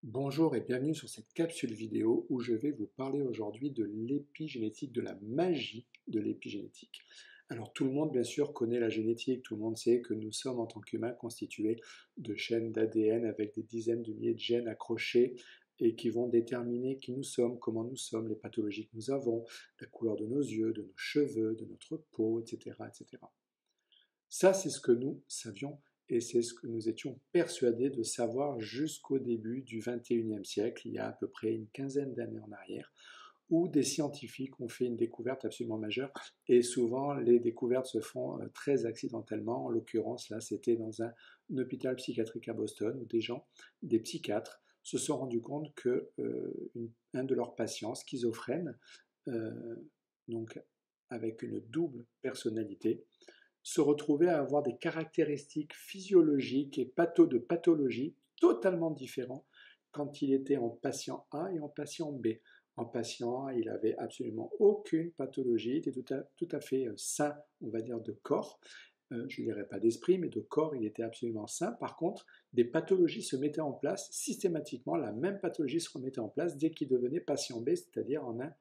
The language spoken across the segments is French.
Bonjour et bienvenue sur cette capsule vidéo où je vais vous parler aujourd'hui de l'épigénétique, de la magie de l'épigénétique. Alors tout le monde bien sûr connaît la génétique, tout le monde sait que nous sommes en tant qu'humains constitués de chaînes d'ADN avec des dizaines de milliers de gènes accrochés et qui vont déterminer qui nous sommes, comment nous sommes, les pathologies que nous avons, la couleur de nos yeux, de nos cheveux, de notre peau, etc. etc. Ça, c'est ce que nous savions et c'est ce que nous étions persuadés de savoir jusqu'au début du XXIe siècle, il y a à peu près une quinzaine d'années en arrière, où des scientifiques ont fait une découverte absolument majeure. Et souvent, les découvertes se font très accidentellement. En l'occurrence, là, c'était dans un hôpital psychiatrique à Boston, où des gens, des psychiatres, se sont rendus compte que un de leurs patients, schizophrène, euh, donc avec une double personnalité, se retrouvait à avoir des caractéristiques physiologiques et de pathologie totalement différents quand il était en patient A et en patient B. En patient A, il avait absolument aucune pathologie, il était tout à fait sain, on va dire, de corps. Je ne dirais pas d'esprit, mais de corps, il était absolument sain. Par contre, des pathologies se mettaient en place systématiquement, la même pathologie se remettait en place dès qu'il devenait patient B, c'est-à-dire en un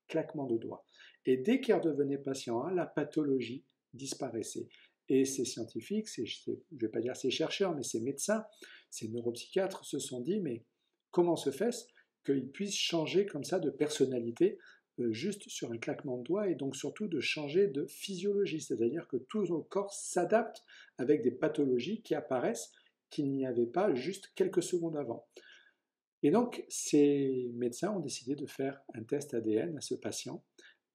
claquement de doigts. Et dès qu'il redevenait patient A, la pathologie disparaissait. Et ces scientifiques, je ne vais pas dire ces chercheurs, mais ces médecins, ces neuropsychiatres se sont dit, mais comment se fait-ce qu'ils puissent changer comme ça de personnalité juste sur un claquement de doigts et donc surtout de changer de physiologie, c'est-à-dire que tout le corps s'adapte avec des pathologies qui apparaissent qu'il n'y avait pas juste quelques secondes avant. Et donc, ces médecins ont décidé de faire un test ADN à ce patient.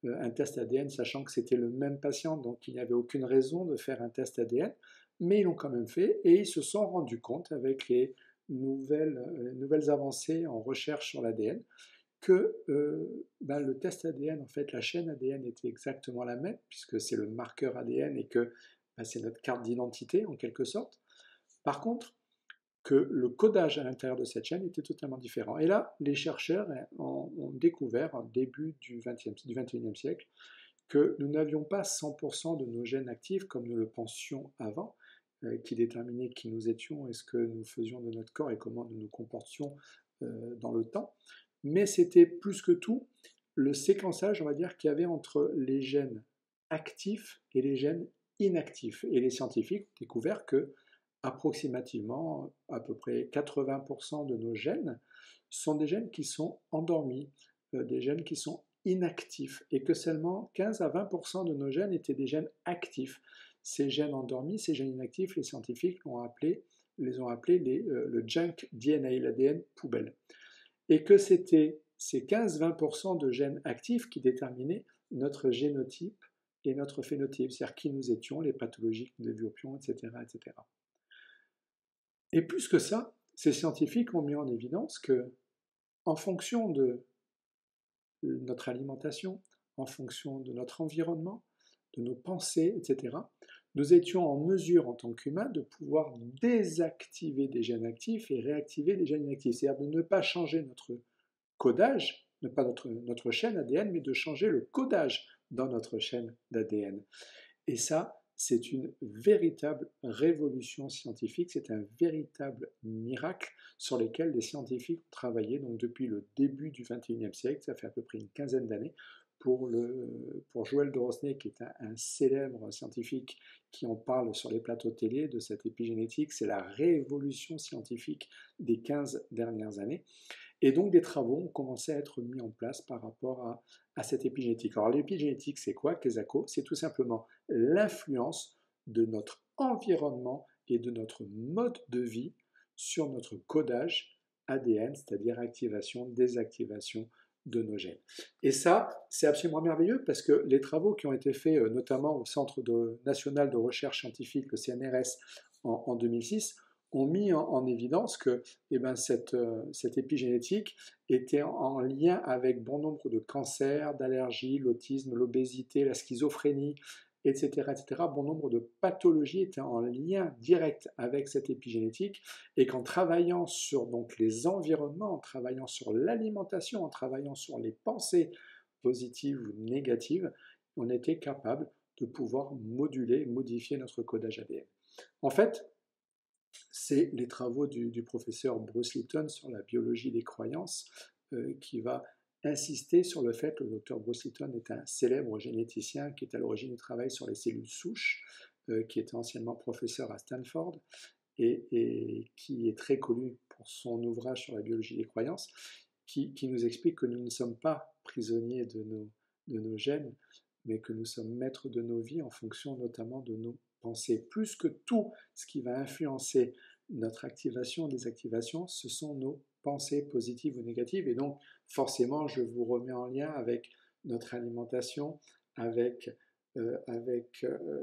Un test ADN, sachant que c'était le même patient, donc il n'y avait aucune raison de faire un test ADN, mais ils l'ont quand même fait et ils se sont rendus compte avec les nouvelles avancées en recherche sur l'ADN que le test ADN, en fait, la chaîne ADN était exactement la même, puisque c'est le marqueur ADN et que c'est notre carte d'identité en quelque sorte. Par contre, que le codage à l'intérieur de cette chaîne était totalement différent. Et là, les chercheurs ont découvert, au début du XXIe siècle, que nous n'avions pas 100% de nos gènes actifs comme nous le pensions avant, qui déterminaient qui nous étions et ce que nous faisions de notre corps et comment nous nous comportions dans le temps. Mais c'était plus que tout le séquençage, on va dire, qu'il y avait entre les gènes actifs et les gènes inactifs. Et les scientifiques ont découvert que approximativement à peu près 80% de nos gènes sont des gènes qui sont endormis, des gènes qui sont inactifs, et que seulement 15 à 20% de nos gènes étaient des gènes actifs. Ces gènes endormis, ces gènes inactifs, les scientifiques les ont appelés le junk DNA, l'ADN poubelle. Et que c'était ces 15-20% de gènes actifs qui déterminaient notre génotype et notre phénotype, c'est-à-dire qui nous étions, les pathologies que nous développions, etc., etc. Et plus que ça, ces scientifiques ont mis en évidence que, en fonction de notre alimentation, en fonction de notre environnement, de nos pensées, etc., nous étions en mesure, en tant qu'humains, de pouvoir désactiver des gènes actifs et réactiver des gènes inactifs. C'est-à-dire de ne pas changer notre codage, ne pas notre chaîne ADN, mais de changer le codage dans notre chaîne d'ADN. Et ça, c'est une véritable révolution scientifique, c'est un véritable miracle sur lequel les scientifiques ont travaillé donc depuis le début du XXIe siècle, ça fait à peu près une quinzaine d'années, pour Joël Drosnet, qui est un célèbre scientifique qui en parle sur les plateaux télé de cette épigénétique, c'est la révolution scientifique des 15 dernières années. Et donc des travaux ont commencé à être mis en place par rapport à cette épigénétique. Alors l'épigénétique, c'est quoi, Kesako? C'est tout simplement l'influence de notre environnement et de notre mode de vie sur notre codage ADN, c'est-à-dire activation, désactivation de nos gènes. Et ça, c'est absolument merveilleux parce que les travaux qui ont été faits notamment au Centre national de recherche scientifique, le CNRS, en 2006, ont mis en évidence que cette épigénétique était en lien avec bon nombre de cancers, d'allergies, l'autisme, l'obésité, la schizophrénie, etc., etc. Bon nombre de pathologies étaient en lien direct avec cette épigénétique et qu'en travaillant sur donc, les environnements, en travaillant sur l'alimentation, en travaillant sur les pensées positives ou négatives, on était capable de pouvoir moduler, modifier notre codage ADN. En fait, c'est les travaux du professeur Bruce Lipton sur la biologie des croyances, qui va insister sur le fait que le docteur Bruce Lipton est un célèbre généticien qui est à l'origine du travail sur les cellules souches, qui était anciennement professeur à Stanford et qui est très connu pour son ouvrage sur la biologie des croyances, qui nous explique que nous ne sommes pas prisonniers de nos gènes, mais que nous sommes maîtres de nos vies en fonction notamment de nos pensées. Plus que tout ce qui va influencer notre activation, désactivation, ce sont nos pensées positives ou négatives. Et donc, forcément, je vous remets en lien avec notre alimentation, avec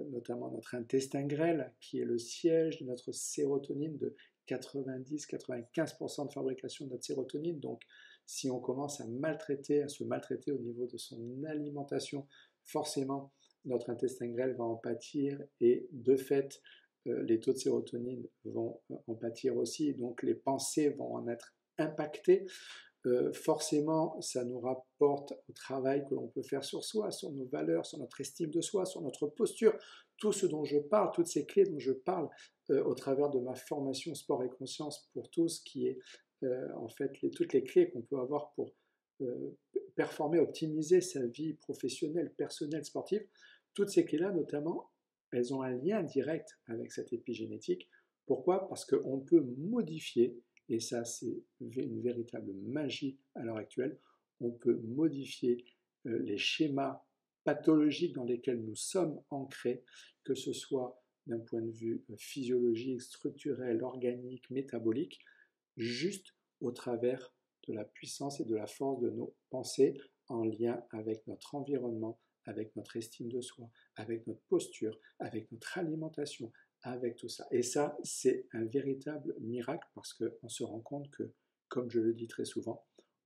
notamment notre intestin grêle, qui est le siège de notre sérotonine, de 90-95% de fabrication de notre sérotonine. Donc, si on commence à se maltraiter au niveau de son alimentation, forcément, notre intestin grêle va en pâtir et de fait, les taux de sérotonine vont en pâtir aussi, donc les pensées vont en être impactées. Forcément, ça nous rapporte au travail que l'on peut faire sur soi, sur nos valeurs, sur notre estime de soi, sur notre posture, tout ce dont je parle, toutes ces clés dont je parle au travers de ma formation sport et conscience pour tous, qui est en fait toutes les clés qu'on peut avoir pour performer, optimiser sa vie professionnelle, personnelle, sportive. Toutes ces clés-là, notamment, elles ont un lien direct avec cette épigénétique. Pourquoi? Parce qu'on peut modifier, et ça c'est une véritable magie à l'heure actuelle, on peut modifier les schémas pathologiques dans lesquels nous sommes ancrés, que ce soit d'un point de vue physiologique, structurel, organique, métabolique, juste au travers de la puissance et de la force de nos pensées en lien avec notre environnement, avec notre estime de soi, avec notre posture, avec notre alimentation, avec tout ça. Et ça, c'est un véritable miracle parce qu'on se rend compte que, comme je le dis très souvent,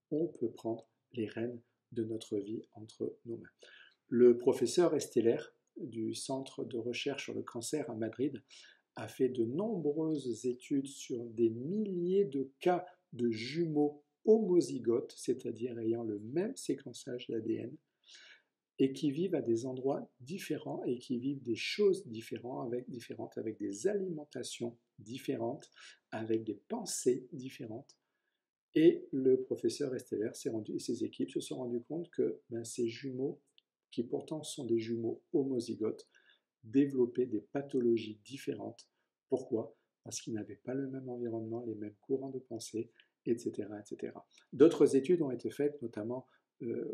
on peut prendre les rênes de notre vie entre nos mains. Le professeur Esteller du Centre de recherche sur le cancer à Madrid a fait de nombreuses études sur des milliers de cas de jumeaux homozygotes, c'est-à-dire ayant le même séquençage d'ADN, et qui vivent à des endroits différents et qui vivent des choses différentes, avec des alimentations différentes, avec des pensées différentes. Et le professeur Esteller et ses équipes se sont rendus compte que ces jumeaux, qui pourtant sont des jumeaux homozygotes, développaient des pathologies différentes. Pourquoi? Parce qu'ils n'avaient pas le même environnement, les mêmes courants de pensée, etc. etc. D'autres études ont été faites, notamment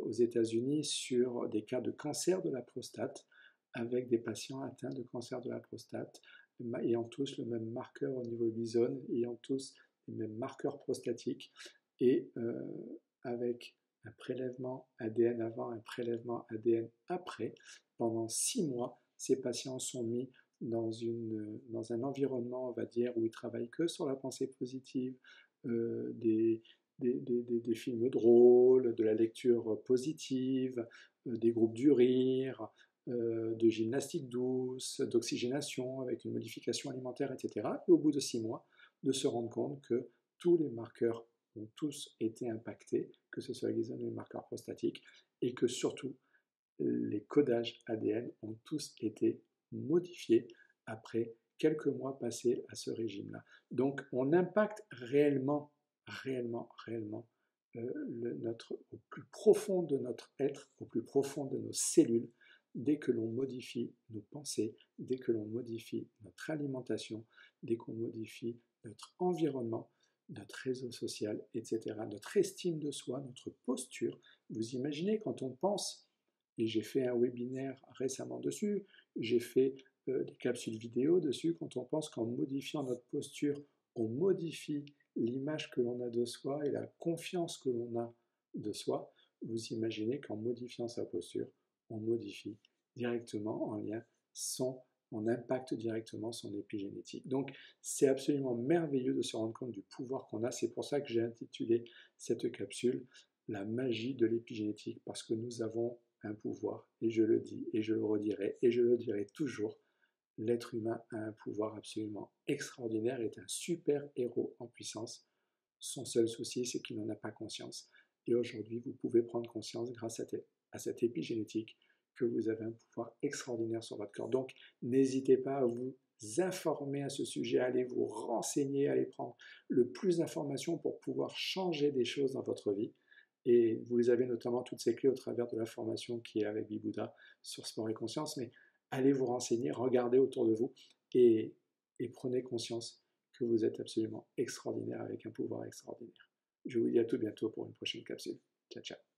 aux États-Unis, sur des cas de cancer de la prostate, avec des patients atteints de cancer de la prostate, ayant tous le même marqueur au niveau du zone, ayant tous les mêmes marqueurs prostatiques, et avec un prélèvement ADN avant, un prélèvement ADN après, pendant 6 mois, ces patients sont mis dans un environnement, on va dire, où ils travaillent que sur la pensée positive, des films drôles, de la lecture positive, des groupes du rire, de gymnastique douce, d'oxygénation avec une modification alimentaire, etc. Et au bout de 6 mois, de se rendre compte que tous les marqueurs ont tous été impactés, que ce soit les marqueurs prostatiques, et que surtout, les codages ADN ont tous été modifiés après quelques mois passés à ce régime-là. Donc on impacte réellement au plus profond de notre être, au plus profond de nos cellules, dès que l'on modifie nos pensées, dès que l'on modifie notre alimentation, dès qu'on modifie notre environnement, notre réseau social, etc., notre estime de soi, notre posture. Vous imaginez quand on pense, et j'ai fait un webinaire récemment dessus, j'ai fait des capsules vidéo dessus, quand on pense qu'en modifiant notre posture, on modifie l'image que l'on a de soi et la confiance que l'on a de soi, vous imaginez qu'en modifiant sa posture, on modifie directement en lien on impacte directement son épigénétique. Donc c'est absolument merveilleux de se rendre compte du pouvoir qu'on a. C'est pour ça que j'ai intitulé cette capsule La magie de l'épigénétique, parce que nous avons un pouvoir, et je le dis, et je le redirai, et je le dirai toujours, l'être humain a un pouvoir absolument extraordinaire, est un super héros en puissance. Son seul souci, c'est qu'il n'en a pas conscience. Et aujourd'hui, vous pouvez prendre conscience grâce à cette épigénétique que vous avez un pouvoir extraordinaire sur votre corps. Donc, n'hésitez pas à vous informer à ce sujet, allez vous renseigner, allez prendre le plus d'informations pour pouvoir changer des choses dans votre vie. Et vous les avez notamment toutes ces clés au travers de la formation qui est avec Bibouda sur Sport et Conscience. Mais allez vous renseigner, regardez autour de vous et prenez conscience que vous êtes absolument extraordinaire avec un pouvoir extraordinaire. Je vous dis à tout bientôt pour une prochaine capsule. Ciao, ciao.